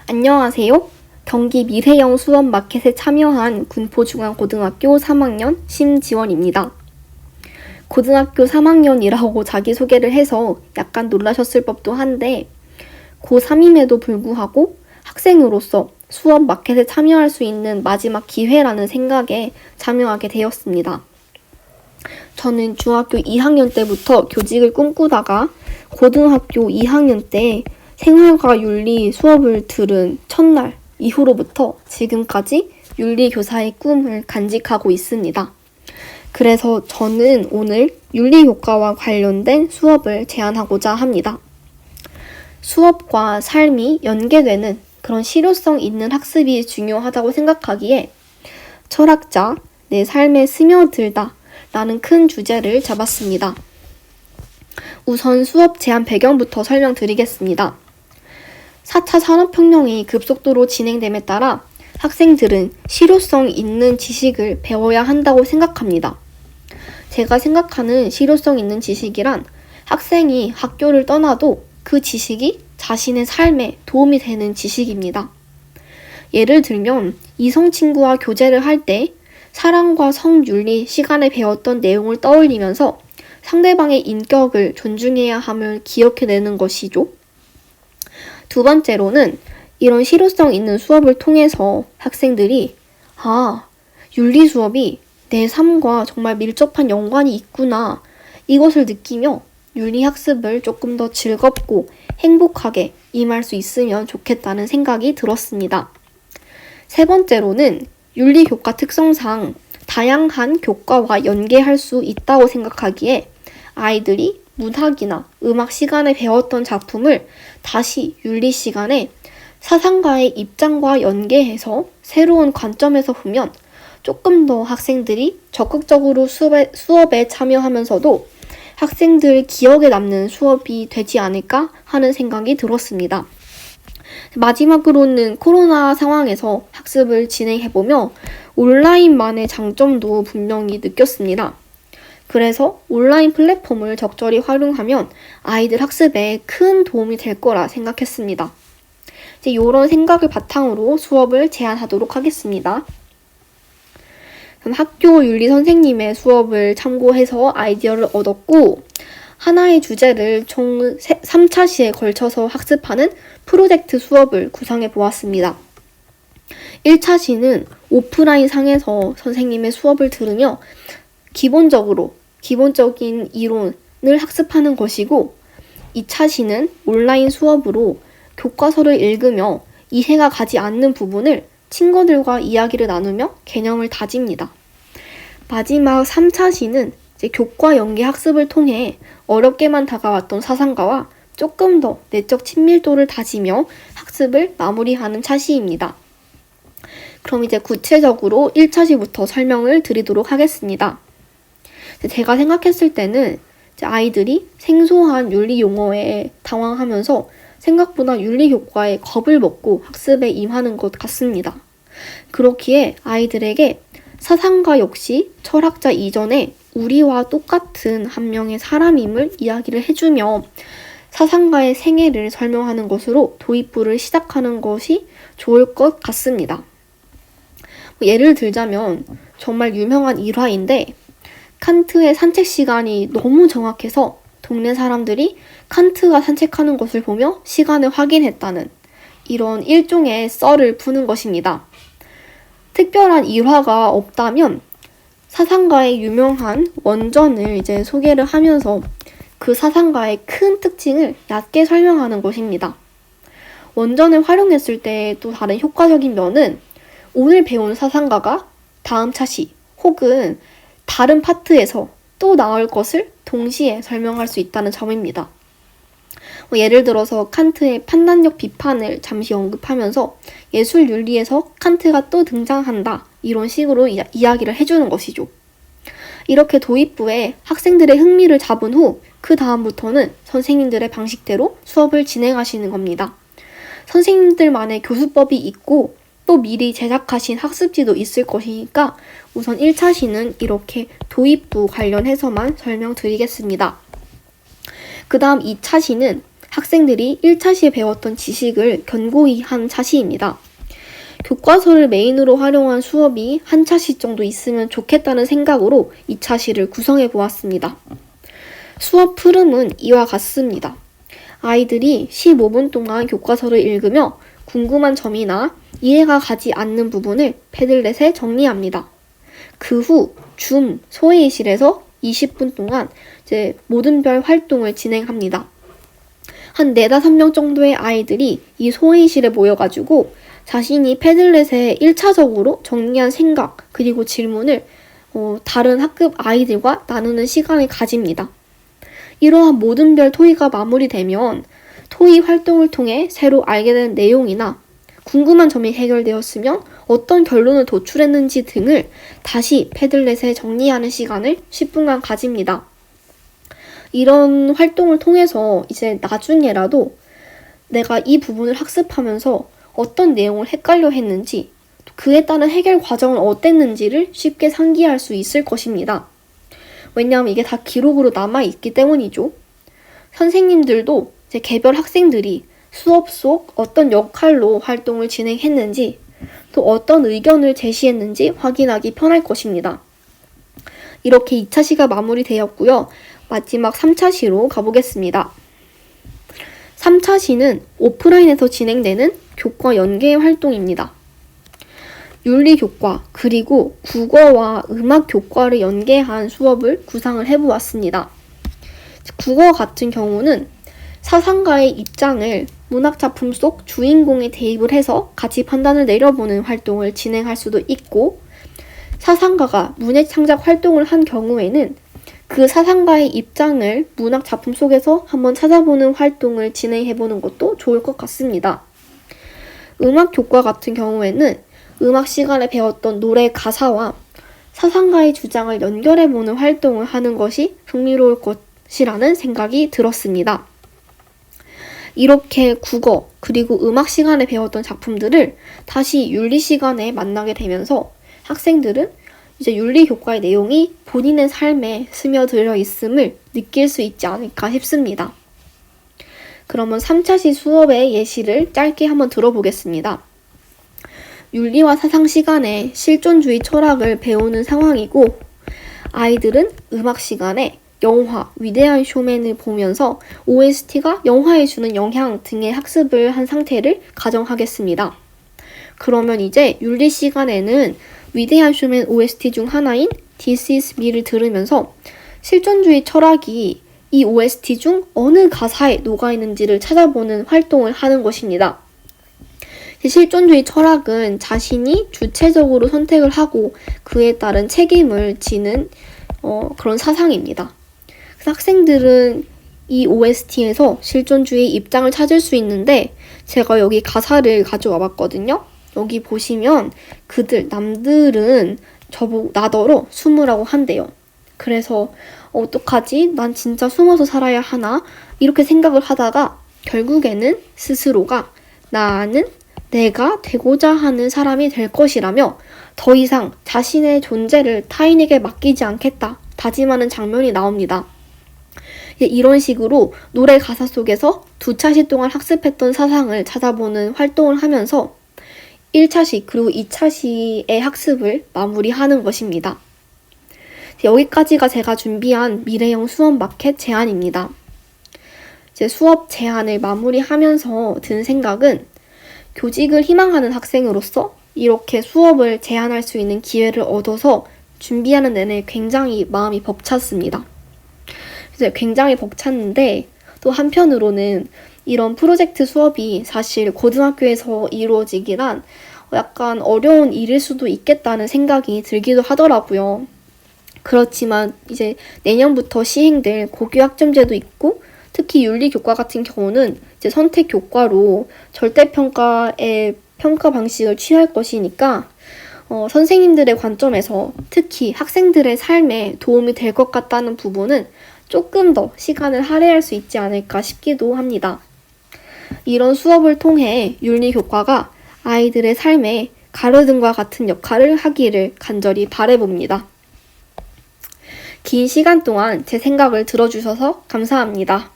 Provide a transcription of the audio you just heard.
안녕하세요. 경기 미래형 수업 마켓에 참여한 군포중앙고등학교 3학년 심지원입니다. 고등학교 3학년이라고 자기소개를 해서 약간 놀라셨을 법도 한데 고3임에도 불구하고 학생으로서 수업 마켓에 참여할 수 있는 마지막 기회라는 생각에 참여하게 되었습니다. 저는 중학교 2학년 때부터 교직을 꿈꾸다가 고등학교 2학년 때 생활과 윤리 수업을 들은 첫날 이후로부터 지금까지 윤리교사의 꿈을 간직하고 있습니다. 그래서 저는 오늘 윤리교과와 관련된 수업을 제안하고자 합니다. 수업과 삶이 연계되는 그런 실효성 있는 학습이 중요하다고 생각하기에 철학자, 내 삶에 스며들다 라는 큰 주제를 잡았습니다. 우선 수업 제안 배경부터 설명드리겠습니다. 4차 산업혁명이 급속도로 진행됨에 따라 학생들은 실효성 있는 지식을 배워야 한다고 생각합니다. 제가 생각하는 실효성 있는 지식이란 학생이 학교를 떠나도 그 지식이 자신의 삶에 도움이 되는 지식입니다. 예를 들면 이성 친구와 교제를 할 때 사랑과 성윤리 시간에 배웠던 내용을 떠올리면서 상대방의 인격을 존중해야 함을 기억해내는 것이죠. 두 번째로는 이런 실효성 있는 수업을 통해서 학생들이 윤리 수업이 내 삶과 정말 밀접한 연관이 있구나 이것을 느끼며 윤리 학습을 조금 더 즐겁고 행복하게 임할 수 있으면 좋겠다는 생각이 들었습니다. 세 번째로는 윤리 교과 특성상 다양한 교과와 연계할 수 있다고 생각하기에 아이들이 문학이나 음악 시간에 배웠던 작품을 다시 윤리 시간에 사상가의 입장과 연계해서 새로운 관점에서 보면 조금 더 학생들이 적극적으로 수업에 참여하면서도 학생들 기억에 남는 수업이 되지 않을까 하는 생각이 들었습니다. 마지막으로는 코로나 상황에서 학습을 진행해보며 온라인만의 장점도 분명히 느꼈습니다. 그래서 온라인 플랫폼을 적절히 활용하면 아이들 학습에 큰 도움이 될 거라 생각했습니다. 이제 이런 생각을 바탕으로 수업을 제안하도록 하겠습니다. 학교 윤리 선생님의 수업을 참고해서 아이디어를 얻었고 하나의 주제를 총 3차 시에 걸쳐서 학습하는 프로젝트 수업을 구성해 보았습니다. 1차 시는 오프라인 상에서 선생님의 수업을 들으며 기본적인 이론을 학습하는 것이고 2차 시는 온라인 수업으로 교과서를 읽으며 이해가 가지 않는 부분을 친구들과 이야기를 나누며 개념을 다집니다. 마지막 3차 시는 교과 연계 학습을 통해 어렵게만 다가왔던 사상가와 조금 더 내적 친밀도를 다지며 학습을 마무리하는 차시입니다. 그럼 이제 구체적으로 1차 시부터 설명을 드리도록 하겠습니다. 제가 생각했을 때는 아이들이 생소한 윤리 용어에 당황하면서 생각보다 윤리 교과에 겁을 먹고 학습에 임하는 것 같습니다. 그렇기에 아이들에게 사상가 역시 철학자 이전에 우리와 똑같은 한 명의 사람임을 이야기를 해주며 사상가의 생애를 설명하는 것으로 도입부를 시작하는 것이 좋을 것 같습니다. 예를 들자면 정말 유명한 일화인데 칸트의 산책 시간이 너무 정확해서 동네 사람들이 칸트가 산책하는 것을 보며 시간을 확인했다는 이런 일종의 썰을 푸는 것입니다. 특별한 일화가 없다면 사상가의 유명한 원전을 이제 소개를 하면서 그 사상가의 큰 특징을 얕게 설명하는 것입니다. 원전을 활용했을 때 또 다른 효과적인 면은 오늘 배운 사상가가 다음 차시 혹은 다른 파트에서 또 나올 것을 동시에 설명할 수 있다는 점입니다. 예를 들어서 칸트의 판단력 비판을 잠시 언급하면서 예술 윤리에서 칸트가 또 등장한다 이런 식으로 이야기를 해주는 것이죠. 이렇게 도입부에 학생들의 흥미를 잡은 후 그 다음부터는 선생님들의 방식대로 수업을 진행하시는 겁니다. 선생님들만의 교수법이 있고 또 미리 제작하신 학습지도 있을 것이니까 우선 1차 시는 이렇게 도입부 관련해서만 설명드리겠습니다. 그 다음 2차 시는 학생들이 1차 시에 배웠던 지식을 견고히 한 차시입니다. 교과서를 메인으로 활용한 수업이 한 차시 정도 있으면 좋겠다는 생각으로 2차 시를 구성해 보았습니다. 수업 흐름은 이와 같습니다. 아이들이 15분 동안 교과서를 읽으며 궁금한 점이나 이해가 가지 않는 부분을 패들렛에 정리합니다. 그 후 소회의실에서 20분 동안 모든 별 활동을 진행합니다. 한 4-5명 정도의 아이들이 이 소회의실에 모여가지고 자신이 패들렛에 1차적으로 정리한 생각 그리고 질문을 다른 학급 아이들과 나누는 시간을 가집니다. 이러한 모든 별 토의가 마무리되면 토의 활동을 통해 새로 알게 된 내용이나 궁금한 점이 해결되었으면 어떤 결론을 도출했는지 등을 다시 패들렛에 정리하는 시간을 10분간 가집니다. 이런 활동을 통해서 이제 나중에라도 내가 이 부분을 학습하면서 어떤 내용을 헷갈려 했는지, 그에 따른 해결 과정은 어땠는지를 쉽게 상기할 수 있을 것입니다. 왜냐하면 이게 다 기록으로 남아있기 때문이죠. 선생님들도 이제 개별 학생들이 수업 속 어떤 역할로 활동을 진행했는지, 또 어떤 의견을 제시했는지 확인하기 편할 것입니다. 이렇게 2차 시가 마무리되었고요. 마지막 3차 시로 가보겠습니다. 3차 시는 오프라인에서 진행되는 교과 연계 활동입니다. 윤리 교과 그리고 국어와 음악 교과를 연계한 수업을 구상을 해보았습니다. 국어 같은 경우는 사상가의 입장을 문학작품 속 주인공에 대입을 해서 가치 판단을 내려보는 활동을 진행할 수도 있고, 사상가가 문예창작 활동을 한 경우에는 그 사상가의 입장을 문학작품 속에서 한번 찾아보는 활동을 진행해보는 것도 좋을 것 같습니다. 음악 교과 같은 경우에는 음악 시간에 배웠던 노래 가사와 사상가의 주장을 연결해보는 활동을 하는 것이 흥미로울 것이라는 생각이 들었습니다. 이렇게 국어 그리고 음악 시간에 배웠던 작품들을 다시 윤리 시간에 만나게 되면서 학생들은 이제 윤리 교과의 내용이 본인의 삶에 스며들어 있음을 느낄 수 있지 않을까 싶습니다. 그러면 3차 시 수업의 예시를 짧게 한번 들어보겠습니다. 윤리와 사상 시간에 실존주의 철학을 배우는 상황이고, 아이들은 음악 시간에 영화 위대한 쇼맨을 보면서 OST가 영화에 주는 영향 등의 학습을 한 상태를 가정하겠습니다. 그러면 이제 윤리 시간에는 위대한 쇼맨 OST 중 하나인 This is me를 들으면서 실존주의 철학이 이 OST 중 어느 가사에 녹아있는지를 찾아보는 활동을 하는 것입니다. 실존주의 철학은 자신이 주체적으로 선택을 하고 그에 따른 책임을 지는 그런 사상입니다. 그래서 학생들은 이 OST에서 실존주의 입장을 찾을 수 있는데, 제가 여기 가사를 가져와 봤거든요. 여기 보시면 남들은 나더러 숨으라고 한대요. 그래서 어떡하지? 난 진짜 숨어서 살아야 하나? 이렇게 생각을 하다가 결국에는 스스로가 나는 내가 되고자 하는 사람이 될 것이라며 더 이상 자신의 존재를 타인에게 맡기지 않겠다 다짐하는 장면이 나옵니다. 이런 식으로 노래 가사 속에서 2차시 동안 학습했던 사상을 찾아보는 활동을 하면서 1차시 그리고 2차시의 학습을 마무리하는 것입니다. 여기까지가 제가 준비한 미래형 수업 마켓 제안입니다. 수업 제안을 마무리하면서 든 생각은, 교직을 희망하는 학생으로서 이렇게 수업을 제안할 수 있는 기회를 얻어서 준비하는 내내 굉장히 마음이 벅찼습니다. 굉장히 벅찼는데, 또 한편으로는 이런 프로젝트 수업이 사실 고등학교에서 이루어지기란 약간 어려운 일일 수도 있겠다는 생각이 들기도 하더라고요. 그렇지만 이제 내년부터 시행될 고교학점제도 있고, 특히 윤리교과 같은 경우는 이제 선택 교과로 절대평가의 평가 방식을 취할 것이니까 선생님들의 관점에서 특히 학생들의 삶에 도움이 될 것 같다는 부분은 조금 더 시간을 할애할 수 있지 않을까 싶기도 합니다. 이런 수업을 통해 윤리교과가 아이들의 삶에 가로등과 같은 역할을 하기를 간절히 바라봅니다. 긴 시간 동안 제 생각을 들어주셔서 감사합니다.